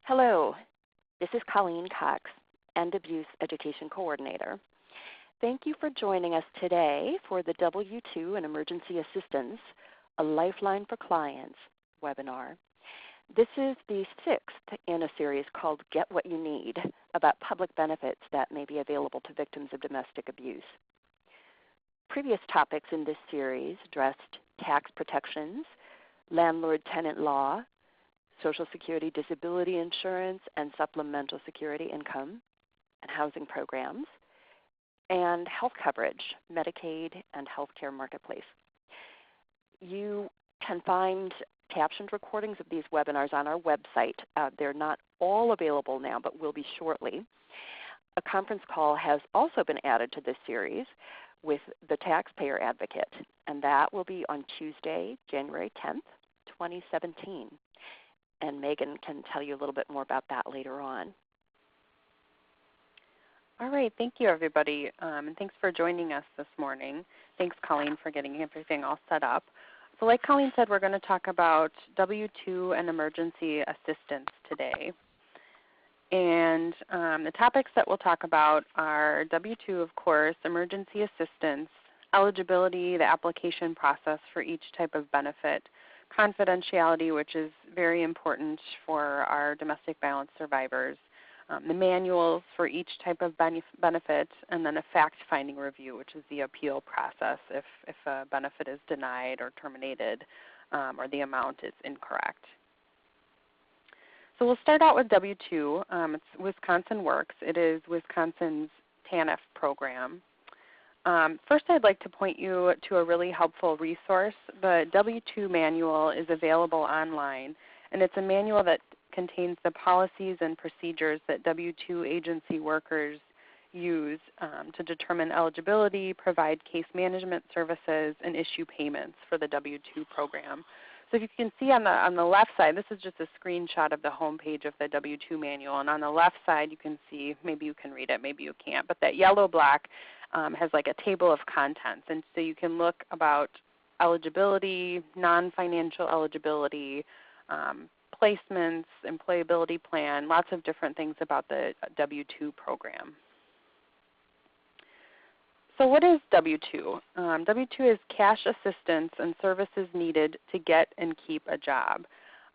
Hello, this is Colleen Cox, End Abuse Education Coordinator. Thank you for joining us today for the W-2 and Emergency Assistance, a Lifeline for Clients webinar. This is the 6th in a series called Get What You Need, about public benefits that may be available to victims of domestic abuse. Previous topics in this series addressed tax protections, landlord-tenant law, Social Security disability insurance and supplemental security income, and housing programs, and health coverage, Medicaid, and healthcare marketplace. You can find captioned recordings of these webinars on our website. They're not all available now, but will be shortly. A conference call has also been added to this series with the Taxpayer Advocate, and that will be on Tuesday, January 10th, 2017. And Megan can tell you a little bit more about that later on. All right, thank you everybody, and thanks for joining us this morning. Thanks Colleen for getting everything all set up. So like Colleen said, we're going to talk about W-2 and emergency assistance today. And the topics that we'll talk about are W-2, of course, emergency assistance, eligibility, the application process for each type of benefit, confidentiality, which is very important for our domestic violence survivors, the manuals for each type of benefit, and then a fact-finding review, which is the appeal process if a benefit is denied or terminated or the amount is incorrect. So we'll start out with W-2. It's Wisconsin Works. It is Wisconsin's TANF program. First, I'd like to point you to a really helpful resource. The W-2 manual is available online, and it's a manual that contains the policies and procedures that W-2 agency workers use to determine eligibility, provide case management services, and issue payments for the W-2 program. So if you can see on the left side, this is just a screenshot of the home page of the W-2 manual, and on the left side you can see, maybe you can read it, maybe you can't, but that yellow block has like a table of contents, and so you can look about eligibility, non-financial eligibility, placements, employability plan, lots of different things about the W-2 program. So what is W-2? W-2 is cash assistance and services needed to get and keep a job.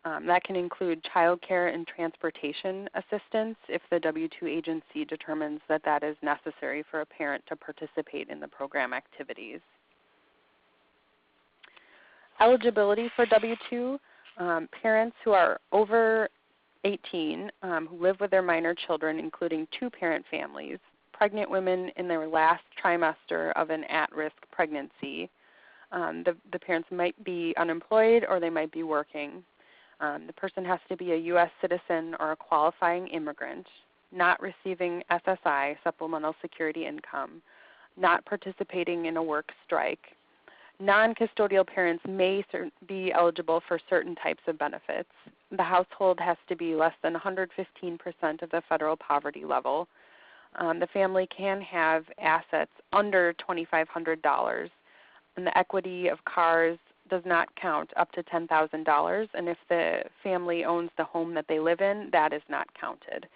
That can include child care and transportation assistance if the W-2 agency determines that that is necessary for a parent to participate in the program activities. Eligibility for W-2, parents who are over 18 who live with their minor children, including two-parent families, pregnant women in their last trimester of an at-risk pregnancy. The parents might be unemployed or they might be working. The person has to be a U.S. citizen or a qualifying immigrant, not receiving SSI, supplemental security income, not participating in a work strike. Non-custodial parents may be eligible for certain types of benefits. The household has to be less than 115% of the federal poverty level. The family can have assets under $2,500, and the equity of cars does not count up to $10,000, and if the family owns the home that they live in, that is not counted.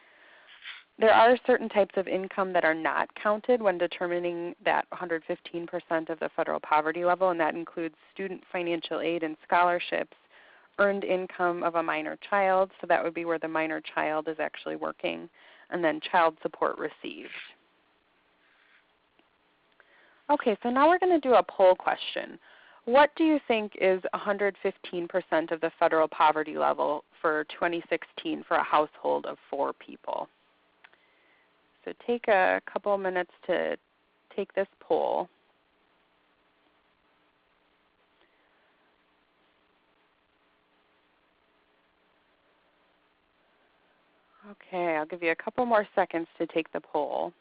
There are certain types of income that are not counted when determining that 115% of the federal poverty level, and that includes student financial aid and scholarships, earned income of a minor child, so that would be where the minor child is actually working, and then child support received. Okay, so now we're going to do a poll question. What do you think is 115% of the federal poverty level for 2016 for a household of 4 people? So take a couple minutes to take this poll. Okay, I'll give you a couple more seconds to take the poll.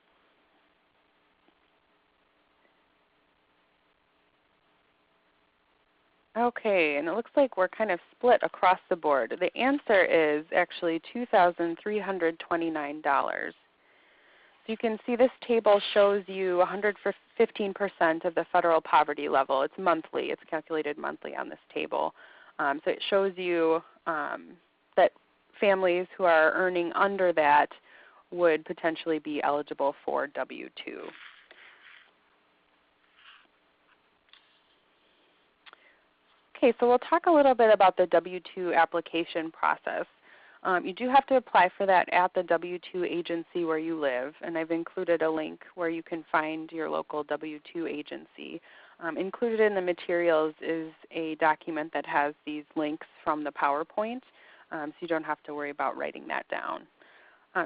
Okay, and it looks like we're kind of split across the board. The answer is actually $2,329. So you can see this table shows you 115% of the federal poverty level. It's monthly. It's calculated monthly on this table. So it shows you that families who are earning under that would potentially be eligible for W-2. Okay, so we'll talk a little bit about the W-2 application process. You do have to apply for that at the W-2 agency where you live, and I've included a link where you can find your local W-2 agency. Included in the materials is a document that has these links from the PowerPoint, so you don't have to worry about writing that down.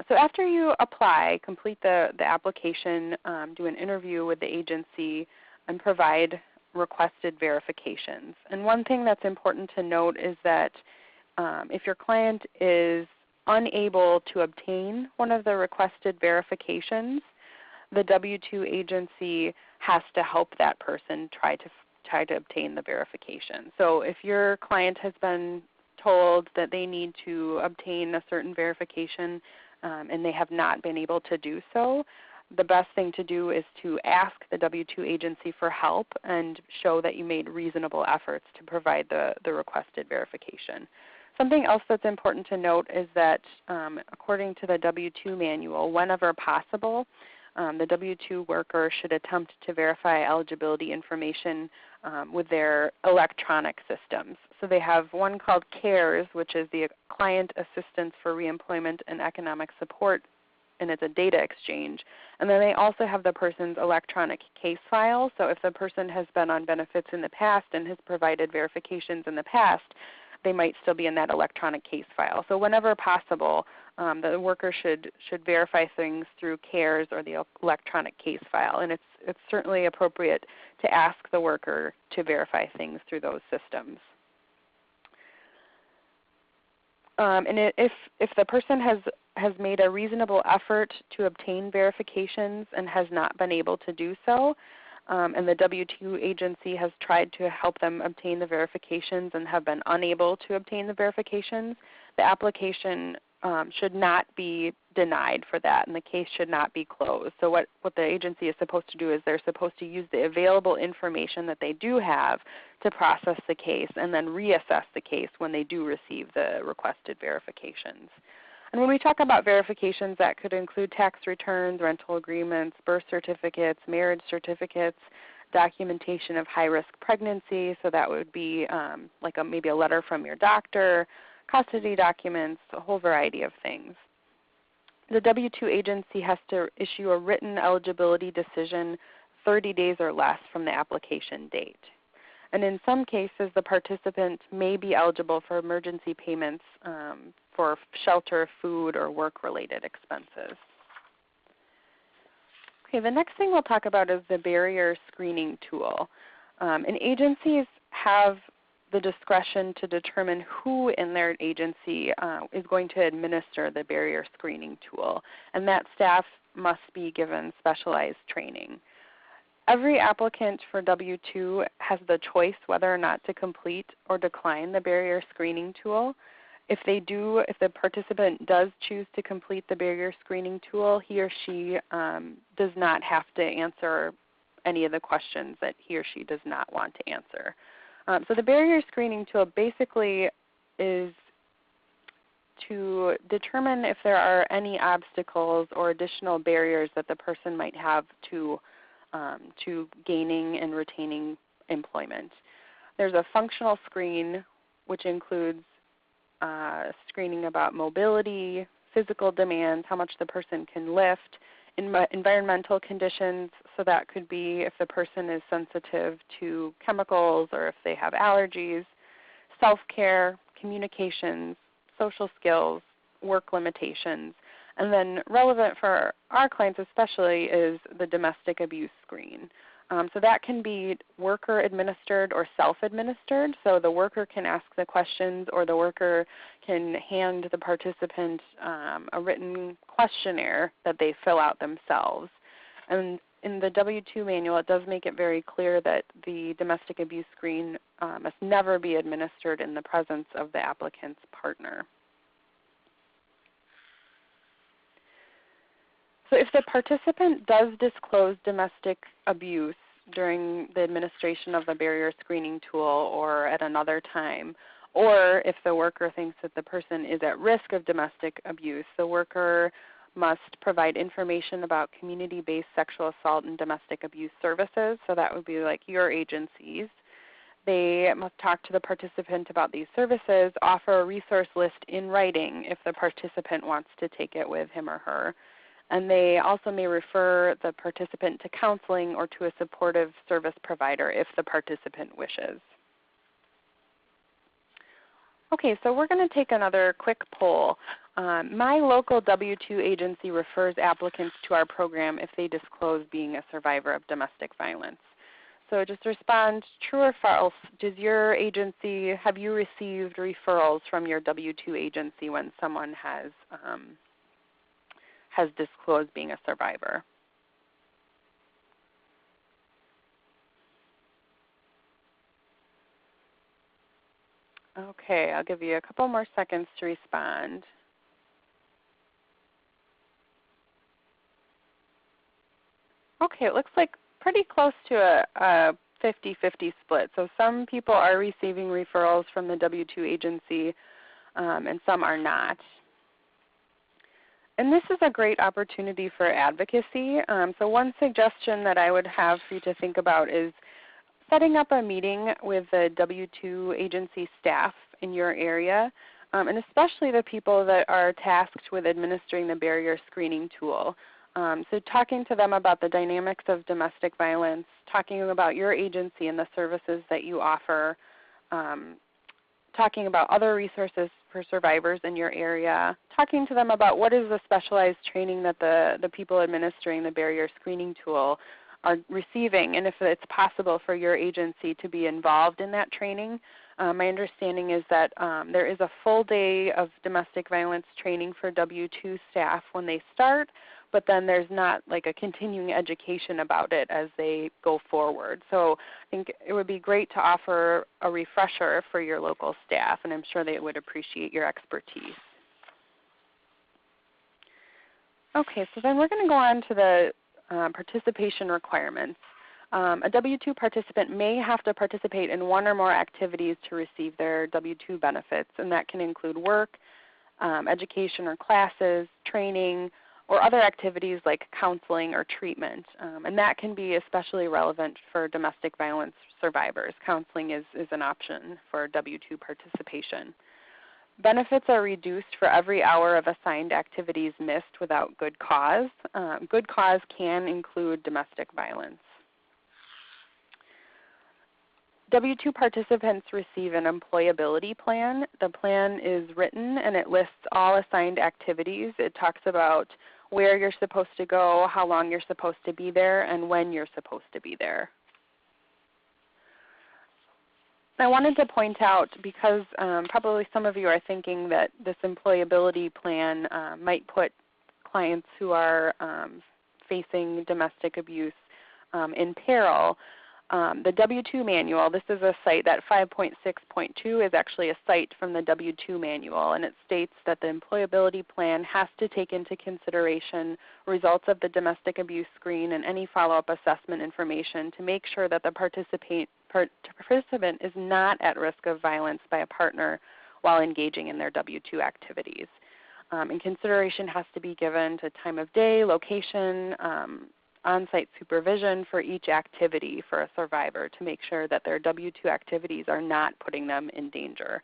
So after you apply, complete the application, do an interview with the agency, and provide requested verifications. And one thing that's important to note is that if your client is unable to obtain one of the requested verifications, the W-2 agency has to help that person try to obtain the verification. So if your client has been told that they need to obtain a certain verification and they have not been able to do so, the best thing to do is to ask the W-2 agency for help and show that you made reasonable efforts to provide the requested verification. Something else that's important to note is that according to the W-2 manual, whenever possible, the W-2 worker should attempt to verify eligibility information with their electronic systems. So they have one called CARES, which is the Client Assistance for Reemployment and Economic Support, and it's a data exchange. And then they also have the person's electronic case file. So if the person has been on benefits in the past and has provided verifications in the past, they might still be in that electronic case file. So whenever possible, the worker should verify things through CARES or the electronic case file. And it's certainly appropriate to ask the worker to verify things through those systems. And if the person has made a reasonable effort to obtain verifications and has not been able to do so, and the W-2 agency has tried to help them obtain the verifications and have been unable to obtain the verifications, the application should not be denied for that, and the case should not be closed. So what the agency is supposed to do is they're supposed to use the available information that they do have to process the case and then reassess the case when they do receive the requested verifications. And when we talk about verifications, that could include tax returns, rental agreements, birth certificates, marriage certificates, documentation of high-risk pregnancy, so that would be like maybe a letter from your doctor, custody documents, a whole variety of things. The W-2 agency has to issue a written eligibility decision 30 days or less from the application date. And in some cases, the participant may be eligible for emergency payments for shelter, food, or work-related expenses. Okay, the next thing we'll talk about is the barrier screening tool. And agencies have the discretion to determine who in their agency is going to administer the barrier screening tool, and that staff must be given specialized training. Every applicant for W-2 has the choice whether or not to complete or decline the barrier screening tool. If the participant does choose to complete the barrier screening tool, he or she does not have to answer any of the questions that he or she does not want to answer. So the barrier screening tool basically is to determine if there are any obstacles or additional barriers that the person might have to gaining and retaining employment. There's a functional screen which includes screening about mobility, physical demands, how much the person can lift, environmental conditions, so that could be if the person is sensitive to chemicals or if they have allergies, self-care, communications, social skills, work limitations. And then relevant for our clients especially is the domestic abuse screen. So that can be worker administered or self-administered. So the worker can ask the questions or the worker can hand the participant a written questionnaire that they fill out themselves. And in the W-2 manual, it does make it very clear that the domestic abuse screen must never be administered in the presence of the applicant's partner. So if the participant does disclose domestic abuse during the administration of the barrier screening tool or at another time, Or if the worker thinks that the person is at risk of domestic abuse, the worker must provide information about community-based sexual assault and domestic abuse services. So that would be like your agencies. They must talk to the participant about these services, offer a resource list in writing if the participant wants to take it with him or her. And they also may refer the participant to counseling or to a supportive service provider if the participant wishes. Okay, so we're going to take another quick poll. My local W-2 agency refers applicants to our program if they disclose being a survivor of domestic violence. So just respond true or false. Does your agency, have you received referrals from your W-2 agency when someone has disclosed being a survivor? Okay, I'll give you a couple more seconds to respond. Okay, it looks like pretty close to a 50-50 split. So some people are receiving referrals from the W-2 agency and some are not. And this is a great opportunity for advocacy. So one suggestion that I would have for you to think about is setting up a meeting with the W-2 agency staff in your area, and especially the people that are tasked with administering the barrier screening tool. So talking to them about the dynamics of domestic violence, talking about your agency and the services that you offer, talking about other resources for survivors in your area, talking to them about what is the specialized training that the people administering the barrier screening tool are receiving, and if it's possible for your agency to be involved in that training. My understanding is that there is a full day of domestic violence training for W-2 staff when they start, but then there's not like a continuing education about it as they go forward. So I think it would be great to offer a refresher for your local staff, and I'm sure they would appreciate your expertise. Okay, so then we're going to go on to the participation requirements. A W-2 participant may have to participate in one or more activities to receive their W-2 benefits, and that can include work, education or classes, training, or other activities like counseling or treatment. And that can be especially relevant for domestic violence survivors. Counseling is an option for W-2 participation. Benefits are reduced for every hour of assigned activities missed without good cause. Good cause can include domestic violence. W-2 participants receive an employability plan. The plan is written and it lists all assigned activities. It talks about where you're supposed to go, how long you're supposed to be there, and when you're supposed to be there. I wanted to point out, because probably some of you are thinking that this employability plan might put clients who are facing domestic abuse in peril. The W-2 manual, this is a site, that 5.6.2 is actually a site from the W-2 manual, and it states that the employability plan has to take into consideration results of the domestic abuse screen and any follow-up assessment information to make sure that the participant is not at risk of violence by a partner while engaging in their W-2 activities. And consideration has to be given to time of day, location, on-site supervision for each activity for a survivor to make sure that their W-2 activities are not putting them in danger.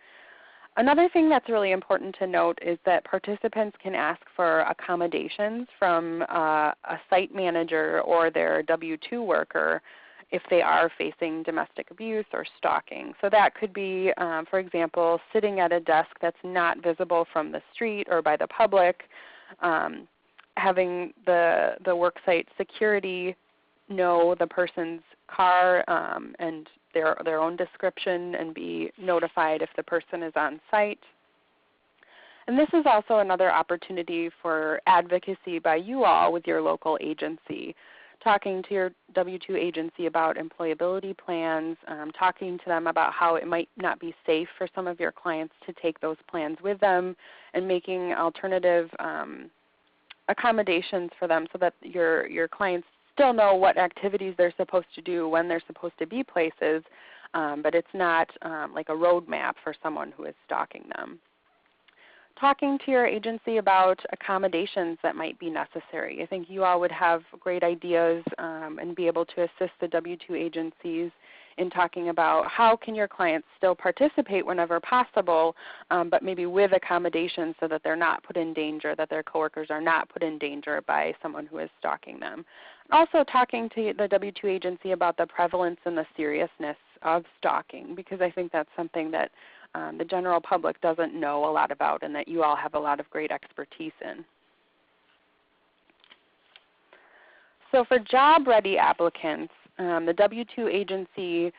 Another thing that's really important to note is that participants can ask for accommodations from a site manager or their W-2 worker if they are facing domestic abuse or stalking. So that could be, for example, sitting at a desk that's not visible from the street or by the public, having the worksite security know the person's car and their own description and be notified if the person is on site. And this is also another opportunity for advocacy by you all with your local agency, talking to your W-2 agency about employability plans, talking to them about how it might not be safe for some of your clients to take those plans with them, and making alternative accommodations for them so that your clients still know what activities they're supposed to do, when they're supposed to be places, but it's not like a roadmap for someone who is stalking them. Talking to your agency about accommodations that might be necessary. I think you all would have great ideas and be able to assist the W-2 agencies in talking about how can your clients still participate whenever possible, but maybe with accommodations so that they're not put in danger, that their coworkers are not put in danger by someone who is stalking them. Also talking to the W-2 agency about the prevalence and the seriousness of stalking, because I think that's something that the general public doesn't know a lot about and that you all have a lot of great expertise in. So for job-ready applicants, the W-2 agency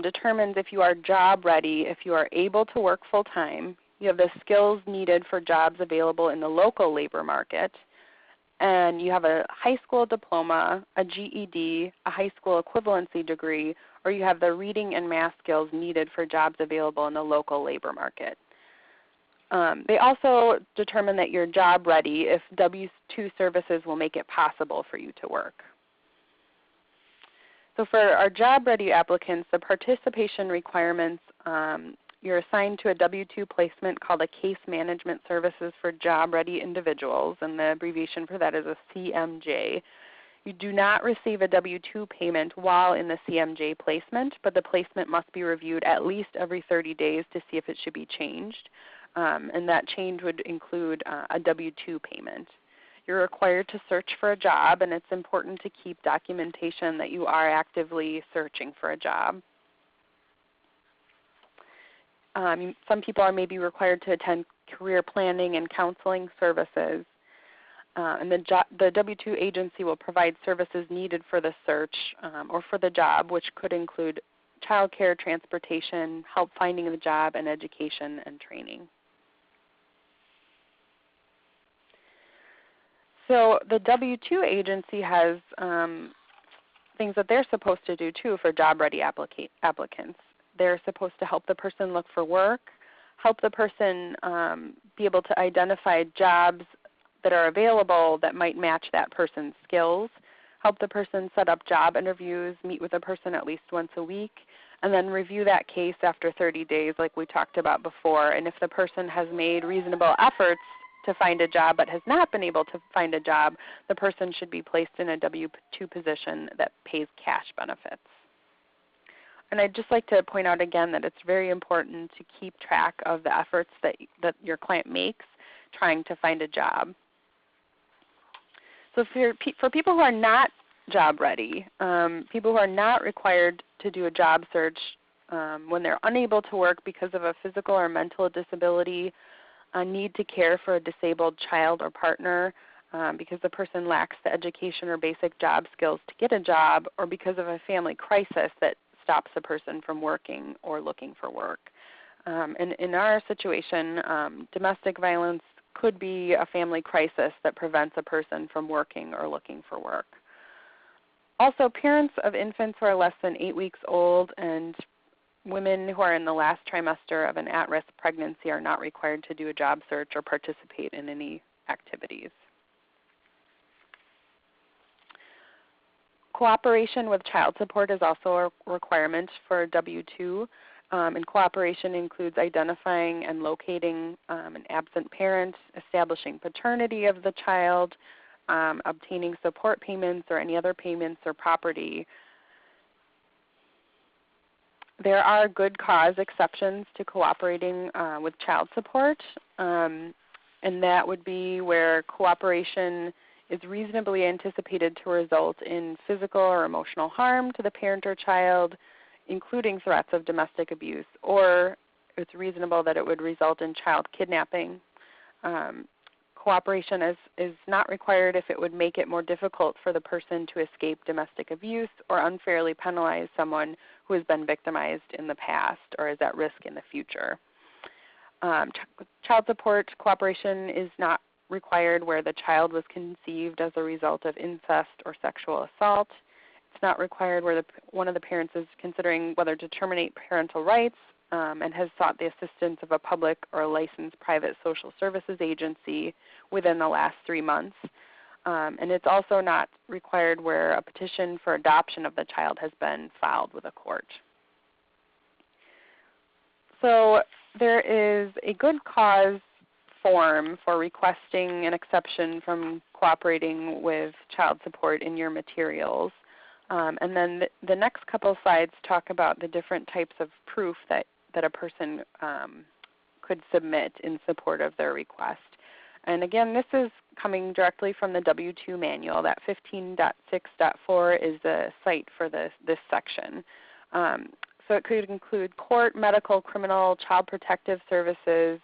determines if you are job-ready, if you are able to work full-time, you have the skills needed for jobs available in the local labor market, and you have a high school diploma, a GED, a high school equivalency degree, or you have the reading and math skills needed for jobs available in the local labor market. They also determine that you're job ready if W-2 services will make it possible for you to work. So for our job ready applicants, the participation requirements, you're assigned to a W-2 placement called a Case Management Services for Job Ready Individuals, and the abbreviation for that is a CMJ. You do not receive a W-2 payment while in the CMJ placement, but the placement must be reviewed at least every 30 days to see if it should be changed. And that change would include a W-2 payment. You're required to search for a job, and it's important to keep documentation that you are actively searching for a job. Some people are maybe required to attend career planning and counseling services. And the W-2 agency will provide services needed for the search or for the job, which could include child care, transportation, help finding the job, and education and training. So the W-2 agency has things that they're supposed to do too for job-ready applicants. They're supposed to help the person look for work, help the person be able to identify jobs that are available that might match that person's skills, help the person set up job interviews, meet with a person at least once a week, and then review that case after 30 days like we talked about before. And if the person has made reasonable efforts to find a job but has not been able to find a job, the person should be placed in a W-2 position that pays cash benefits. And I'd just like to point out again that it's very important to keep track of the efforts that your client makes trying to find a job. So for people who are not job ready, people who are not required to do a job search when they're unable to work because of a physical or mental disability, a need to care for a disabled child or partner, because the person lacks the education or basic job skills to get a job, or because of a family crisis that stops the person from working or looking for work. And in our situation, domestic violence could be a family crisis that prevents a person from working or looking for work. Also, parents of infants who are less than 8 weeks old and women who are in the last trimester of an at-risk pregnancy are not required to do a job search or participate in any activities. Cooperation with child support is also a requirement for W-2. And cooperation includes identifying and locating an absent parent, establishing paternity of the child, obtaining support payments or any other payments or property. There are good cause exceptions to cooperating with child support, and that would be where cooperation is reasonably anticipated to result in physical or emotional harm to the parent or child, including threats of domestic abuse, or it's reasonable that it would result in child kidnapping. Cooperation is not required if it would make it more difficult for the person to escape domestic abuse or unfairly penalize someone who has been victimized in the past or is at risk in the future. Child support cooperation is not required where the child was conceived as a result of incest or sexual assault. It's not required where one of the parents is considering whether to terminate parental rights and has sought the assistance of a public or licensed private social services agency within the last 3 months. And it's also not required where a petition for adoption of the child has been filed with a court. So there is a good cause form for requesting an exception from cooperating with child support in your materials. And then the next couple slides talk about the different types of proof that a person could submit in support of their request. And again, this is coming directly from the W-2 manual. That 15.6.4 is the site for this section. So it could include court, medical, criminal, child protective services,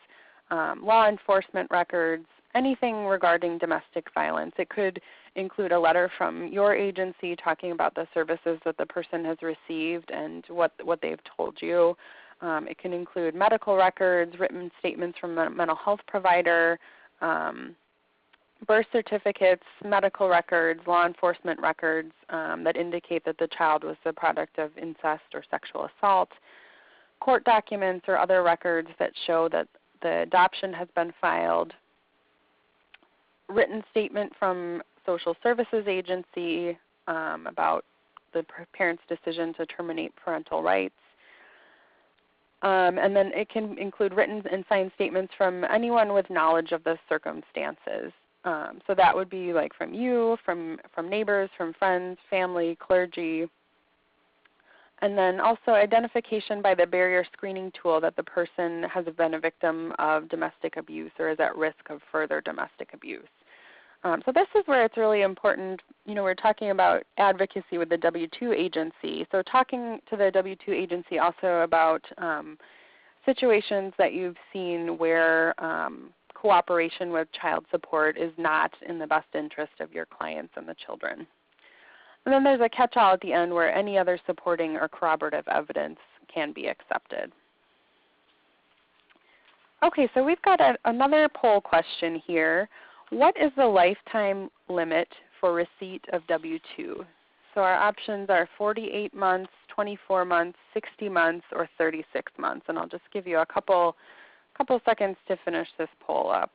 law enforcement records, anything regarding domestic violence. It could include a letter from your agency talking about the services that the person has received and what they've told you. It can include medical records, written statements from a mental health provider, birth certificates, medical records, law enforcement records that indicate that the child was the product of incest or sexual assault, court documents or other records that show that the adoption has been filed, written statement from social services agency about the parent's decision to terminate parental rights. And then it can include written and signed statements from anyone with knowledge of the circumstances. So that would be like from you, from neighbors, from friends, family, clergy. And then also identification by the barrier screening tool that the person has been a victim of domestic abuse or is at risk of further domestic abuse. So this is where it's really important. We're talking about advocacy with the W-2 agency. So talking to the W-2 agency also about situations that you've seen where cooperation with child support is not in the best interest of your clients and the children. And then there's a catch-all at the end where any other supporting or corroborative evidence can be accepted. Okay, so we've got another poll question here. What is the lifetime limit for receipt of W-2? So our options are 48 months, 24 months, 60 months, or 36 months. And I'll just give you a couple seconds to finish this poll up.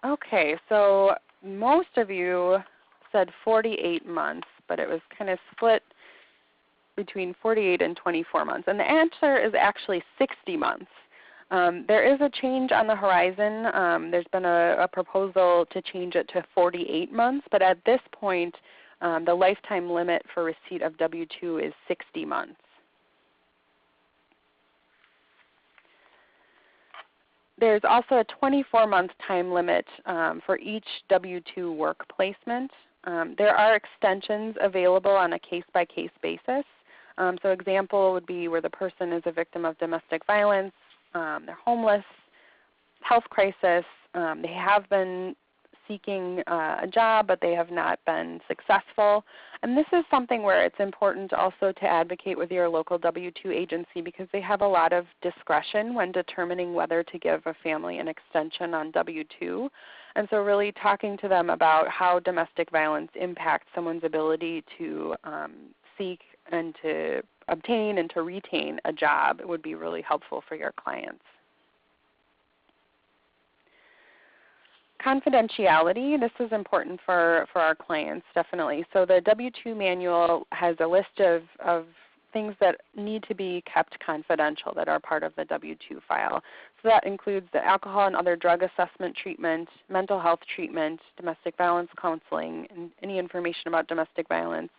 Okay, so most of you said 48 months, but it was kind of split between 48 and 24 months. And the answer is actually 60 months. There is a change on the horizon. There's been a proposal to change it to 48 months, but at this point, the lifetime limit for receipt of W-2 is 60 months. There's also a 24-month time limit for each W-2 work placement. There are extensions available on a case-by-case basis. So example would be where the person is a victim of domestic violence, they're homeless, health crisis, they have been seeking a job but they have not been successful. And this is something where it's important also to advocate with your local W-2 agency because they have a lot of discretion when determining whether to give a family an extension on W-2. And so really talking to them about how domestic violence impacts someone's ability to seek and to obtain and to retain a job would be really helpful for your clients. Confidentiality, this is important for our clients, definitely. So the W-2 manual has a list of things that need to be kept confidential that are part of the W-2 file. So that includes the alcohol and other drug assessment treatment, mental health treatment, domestic violence counseling, and any information about domestic violence,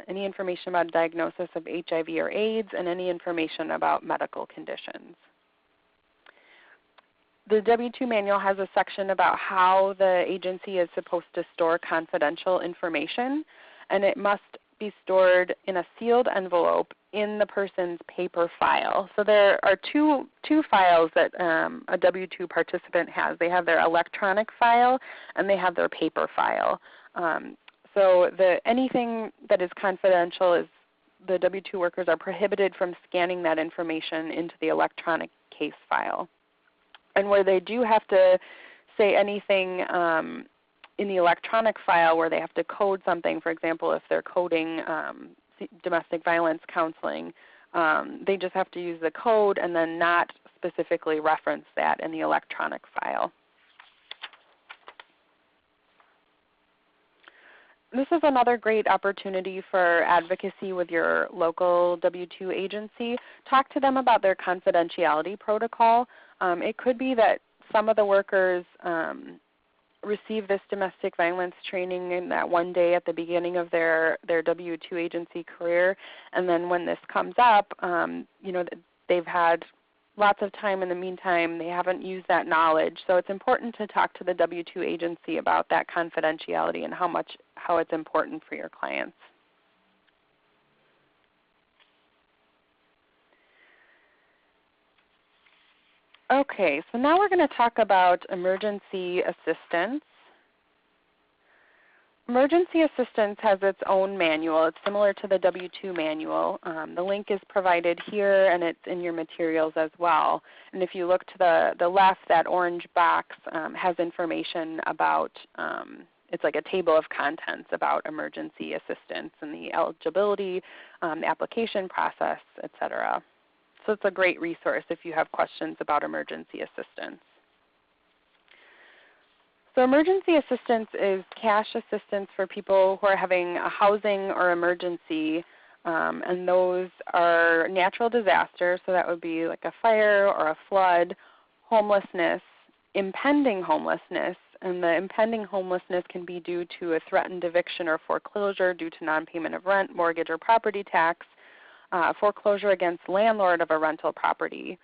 any information about a diagnosis of HIV or AIDS, and any information about medical conditions. The W-2 manual has a section about how the agency is supposed to store confidential information, and it must be stored in a sealed envelope in the person's paper file. So there are two files that a W-2 participant has. They have their electronic file and they have their paper file. So anything that is confidential is the W-2 workers are prohibited from scanning that information into the electronic case file. And where they do have to say anything in the electronic file where they have to code something, for example, if they're coding domestic violence counseling, they just have to use the code and then not specifically reference that in the electronic file. this is another great opportunity for advocacy with your local W-2 agency. Talk to them about their confidentiality protocol. It could be that some of the workers receive this domestic violence training in that one day at the beginning of their W-2 agency career, and then when this comes up, they've had lots of time in the meantime. They haven't used that knowledge. So it's important to talk to the W-2 agency about that confidentiality and how it's important for your clients. Okay, so now we're going to talk about emergency assistance. Emergency assistance has its own manual. It's similar to the W-2 manual. The link is provided here, and it's in your materials as well. And if you look to the left, that orange box has information about, it's like a table of contents about emergency assistance and the eligibility, the application process, etc. So it's a great resource if you have questions about emergency assistance. So emergency assistance is cash assistance for people who are having a housing or emergency, and those are natural disasters, so that would be like a fire or a flood, homelessness, impending homelessness, and the impending homelessness can be due to a threatened eviction or foreclosure due to nonpayment of rent, mortgage, or property tax, foreclosure against landlord of a rental property,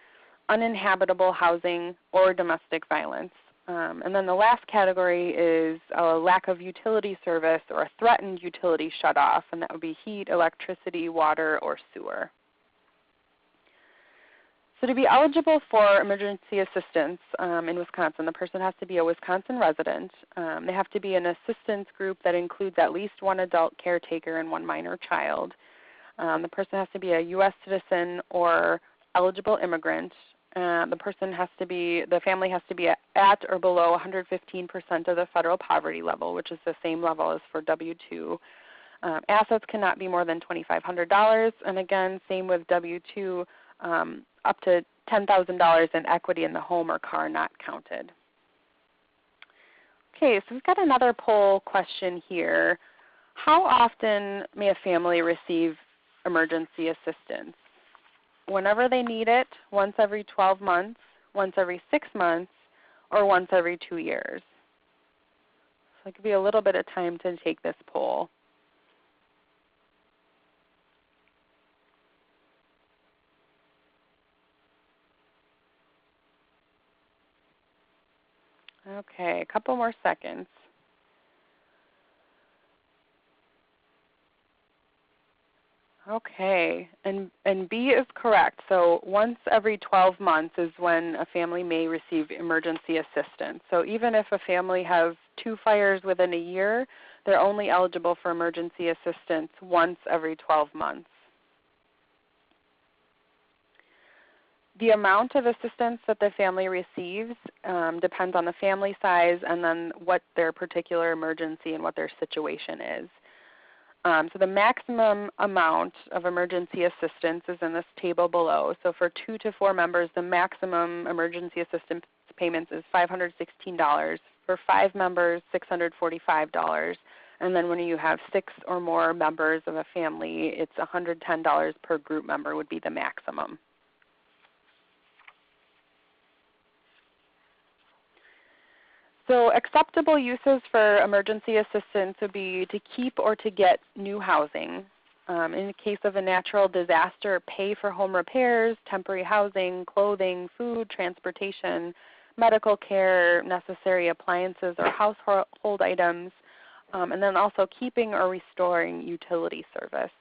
uninhabitable housing, or domestic violence. And then the last category is a lack of utility service or a threatened utility shutoff, and that would be heat, electricity, water, or sewer. So to be eligible for emergency assistance in Wisconsin, the person has to be a Wisconsin resident. They have to be an assistance group that includes at least one adult caretaker and one minor child. The person has to be a U.S. citizen or eligible immigrant. The family has to be at or below 115% of the federal poverty level, which is the same level as for W-2. Assets cannot be more than $2,500, and again, same with W-2, up to $10,000 in equity in the home or car not counted. Okay, so we've got another poll question here. How often may a family receive emergency assistance? Whenever they need it, once every 12 months, once every 6 months, or once every 2 years. So it could be a little bit of time to take this poll. Okay, a couple more seconds. Okay, and B is correct. So once every 12 months is when a family may receive emergency assistance. So even if a family has 2 fires within a year, they're only eligible for emergency assistance once every 12 months. The amount of assistance that the family receives depends on the family size and then what their particular emergency and what their situation is. So the maximum amount of emergency assistance is in this table below. So for 2 to 4 members, the maximum emergency assistance payments is $516. For 5 members, $645. And then when you have 6 or more members of a family, it's $110 per group member would be the maximum. So acceptable uses for emergency assistance would be to keep or to get new housing. In the case of a natural disaster, pay for home repairs, temporary housing, clothing, food, transportation, medical care, necessary appliances or household items, and then also keeping or restoring utility service.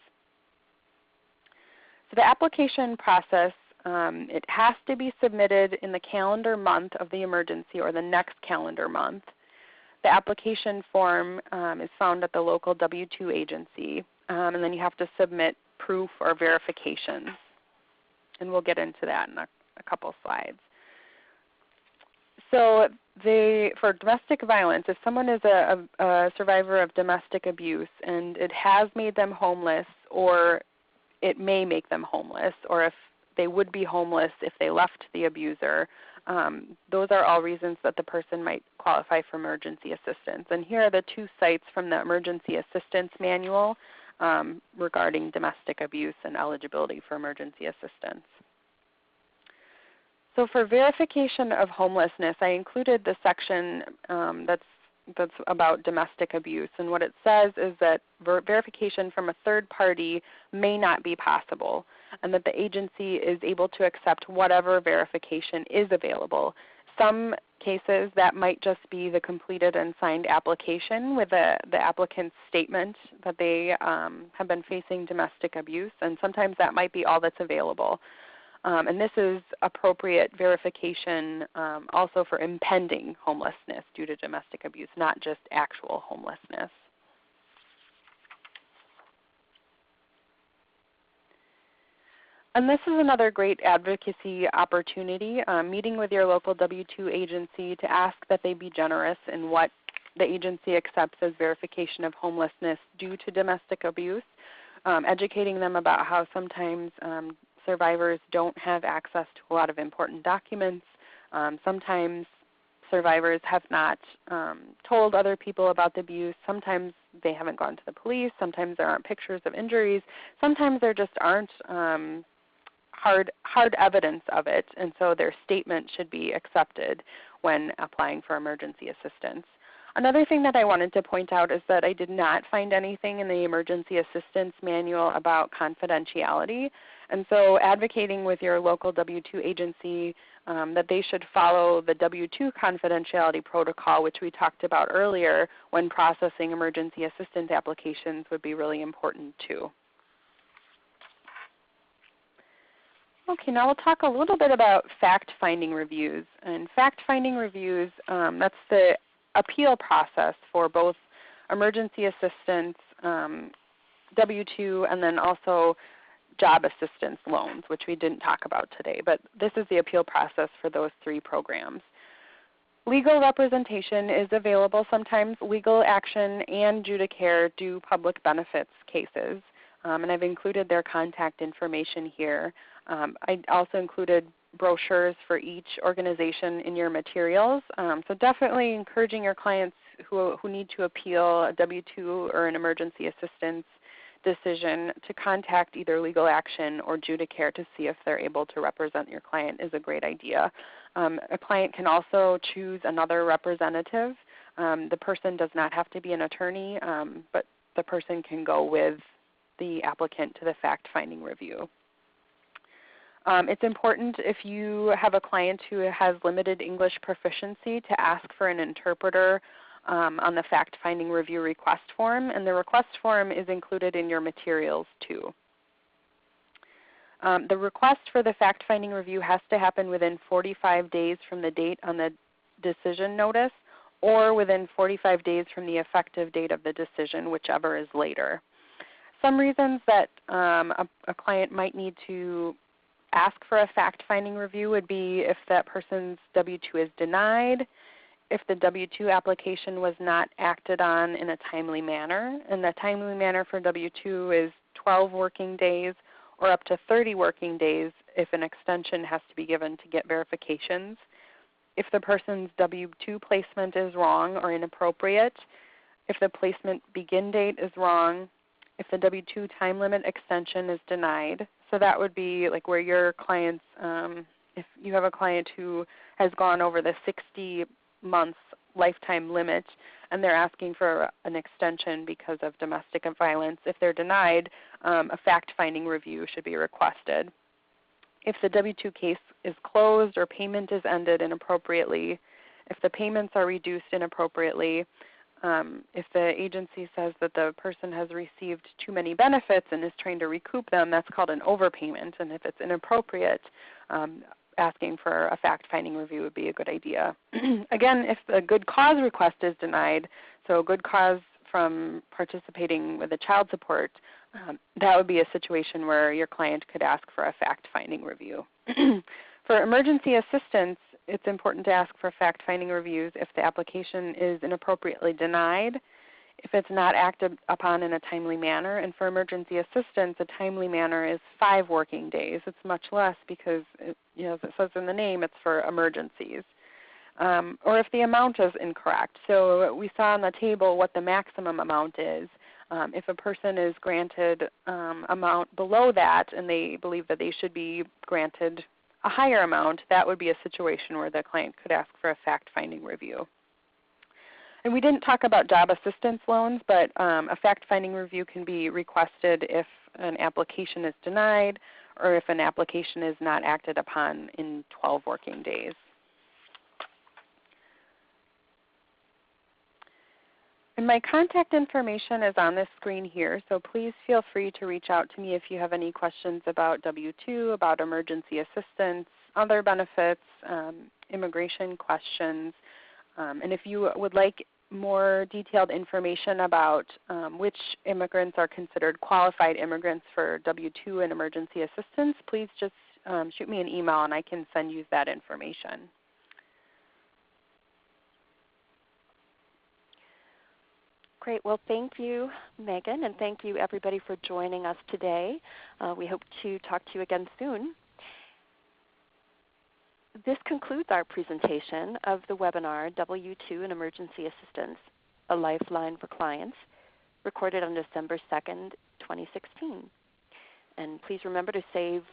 So the application process, it has to be submitted in the calendar month of the emergency or the next calendar month. The application form is found at the local W-2 agency, and then you have to submit proof or verifications. And we'll get into that in a couple slides. So for domestic violence, if someone is a survivor of domestic abuse and it has made them homeless or it may make them homeless, or if they would be homeless if they left the abuser. Those are all reasons that the person might qualify for emergency assistance. And here are the 2 sites from the Emergency Assistance Manual regarding domestic abuse and eligibility for emergency assistance. So for verification of homelessness, I included the section that's about domestic abuse. And what it says is that verification from a third party may not be possible, and that the agency is able to accept whatever verification is available. Some cases that might just be the completed and signed application with the applicant's statement that they have been facing domestic abuse, and sometimes that might be all that's available. And this is appropriate verification also for impending homelessness due to domestic abuse, not just actual homelessness. And this is another great advocacy opportunity, meeting with your local W-2 agency to ask that they be generous in what the agency accepts as verification of homelessness due to domestic abuse, educating them about how sometimes survivors don't have access to a lot of important documents. Sometimes survivors have not told other people about the abuse. Sometimes they haven't gone to the police. Sometimes there aren't pictures of injuries. Sometimes there just aren't hard evidence of it, and so their statement should be accepted when applying for emergency assistance. Another thing that I wanted to point out is that I did not find anything in the Emergency Assistance Manual about confidentiality. And so advocating with your local W-2 agency that they should follow the W-2 confidentiality protocol, which we talked about earlier when processing emergency assistance applications, would be really important too. Okay, now we'll talk a little bit about fact-finding reviews. And fact-finding reviews, that's the appeal process for both emergency assistance, W-2, and then also job assistance loans, which we didn't talk about today. But this is the appeal process for those 3 programs. Legal representation is available. Sometimes legal action and Judicare do public benefits cases. And I've included their contact information here. I also included brochures for each organization in your materials. So definitely encouraging your clients who need to appeal a W-2 or an emergency assistance decision to contact either legal action or Judicare to see if they're able to represent your client is a great idea. A client can also choose another representative. The person does not have to be an attorney, but the person can go with the applicant to the fact-finding review. It's important if you have a client who has limited English proficiency to ask for an interpreter on the fact-finding review request form, and the request form is included in your materials too. The request for the fact-finding review has to happen within 45 days from the date on the decision notice, or within 45 days from the effective date of the decision, whichever is later. Some reasons that a client might need to ask for a fact-finding review would be if that person's W-2 is denied, if the W-2 application was not acted on in a timely manner, and the timely manner for W-2 is 12 working days or up to 30 working days if an extension has to be given to get verifications. If the person's W-2 placement is wrong or inappropriate, if the placement begin date is wrong, if the W-2 time limit extension is denied. So that would be like where your clients, if you have a client who has gone over the 60 months lifetime limit and they're asking for an extension because of domestic violence, if they're denied, a fact-finding review should be requested. If the W-2 case is closed or payment is ended inappropriately, if the payments are reduced inappropriately, if the agency says that the person has received too many benefits and is trying to recoup them, that's called an overpayment. And if it's inappropriate, asking for a fact-finding review would be a good idea. Again, if a good cause request is denied, so a good cause from participating with a child support, that would be a situation where your client could ask for a fact-finding review. For emergency assistance, it's important to ask for fact-finding reviews if the application is inappropriately denied, if it's not acted upon in a timely manner. And for emergency assistance, a timely manner is 5 working days. It's much less because, as it says in the name, it's for emergencies. Or if the amount is incorrect. So we saw on the table what the maximum amount is. If a person is granted amount below that and they believe that they should be granted a higher amount, that would be a situation where the client could ask for a fact-finding review. And we didn't talk about job assistance loans, but a fact-finding review can be requested if an application is denied or if an application is not acted upon in 12 working days. And my contact information is on this screen here, so please feel free to reach out to me if you have any questions about W-2, about emergency assistance, other benefits, immigration questions. And if you would like more detailed information about which immigrants are considered qualified immigrants for W-2 and emergency assistance, please just shoot me an email and I can send you that information. Great. Well, thank you, Megan, and thank you everybody for joining us today. We hope to talk to you again soon. This concludes our presentation of the webinar, W-2 and Emergency Assistance, a Lifeline for Clients, recorded on December 2nd, 2016. And please remember to save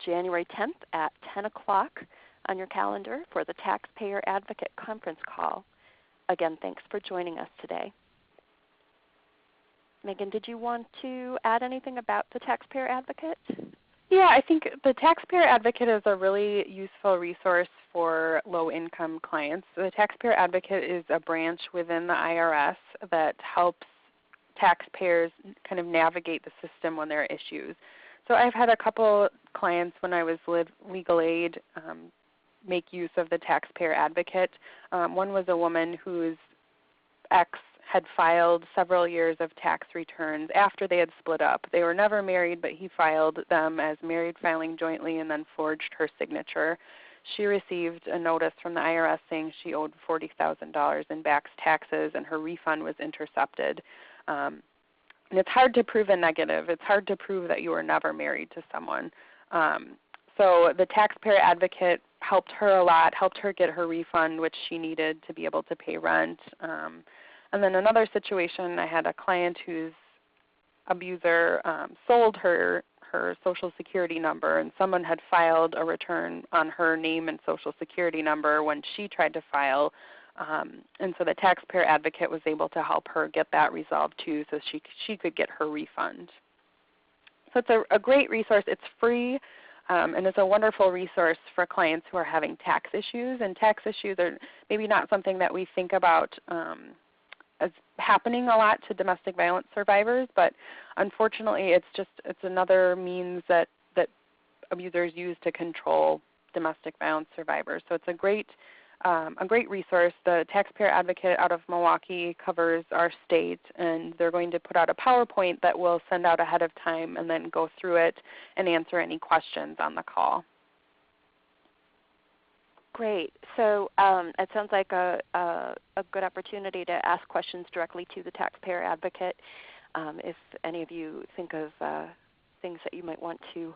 January 10th at 10 o'clock on your calendar for the Taxpayer Advocate Conference Call. Again, thanks for joining us today. Megan, did you want to add anything about the Taxpayer Advocate? Yeah, I think the Taxpayer Advocate is a really useful resource for low-income clients. The Taxpayer Advocate is a branch within the IRS that helps taxpayers kind of navigate the system when there are issues. So I've had a couple clients when I was legal aid make use of the Taxpayer Advocate. One was a woman whose ex had filed several years of tax returns after they had split up. They were never married, but he filed them as married filing jointly and then forged her signature. She received a notice from the IRS saying she owed $40,000 in back taxes and her refund was intercepted. And it's hard to prove a negative. It's hard to prove that you were never married to someone. So the Taxpayer Advocate helped her a lot, helped her get her refund, which she needed to be able to pay rent. And then another situation, I had a client whose abuser sold her Social Security number, and someone had filed a return on her name and Social Security number when she tried to file. And so the Taxpayer Advocate was able to help her get that resolved too, so she could get her refund. So it's a great resource. It's free. And it's a wonderful resource for clients who are having tax issues. And tax issues are maybe not something that we think about as happening a lot to domestic violence survivors, but unfortunately it's another means that abusers use to control domestic violence survivors. So it's a great resource. The Taxpayer Advocate out of Milwaukee covers our state, and they're going to put out a PowerPoint that we'll send out ahead of time and then go through it and answer any questions on the call. Great. So it sounds like a good opportunity to ask questions directly to the Taxpayer Advocate if any of you think of things that you might want to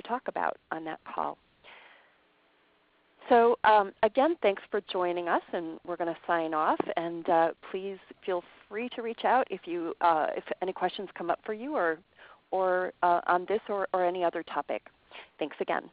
talk about on that call. So again, thanks for joining us, and we're going to sign off. And please feel free to reach out if any questions come up for you or on this or any other topic. Thanks again.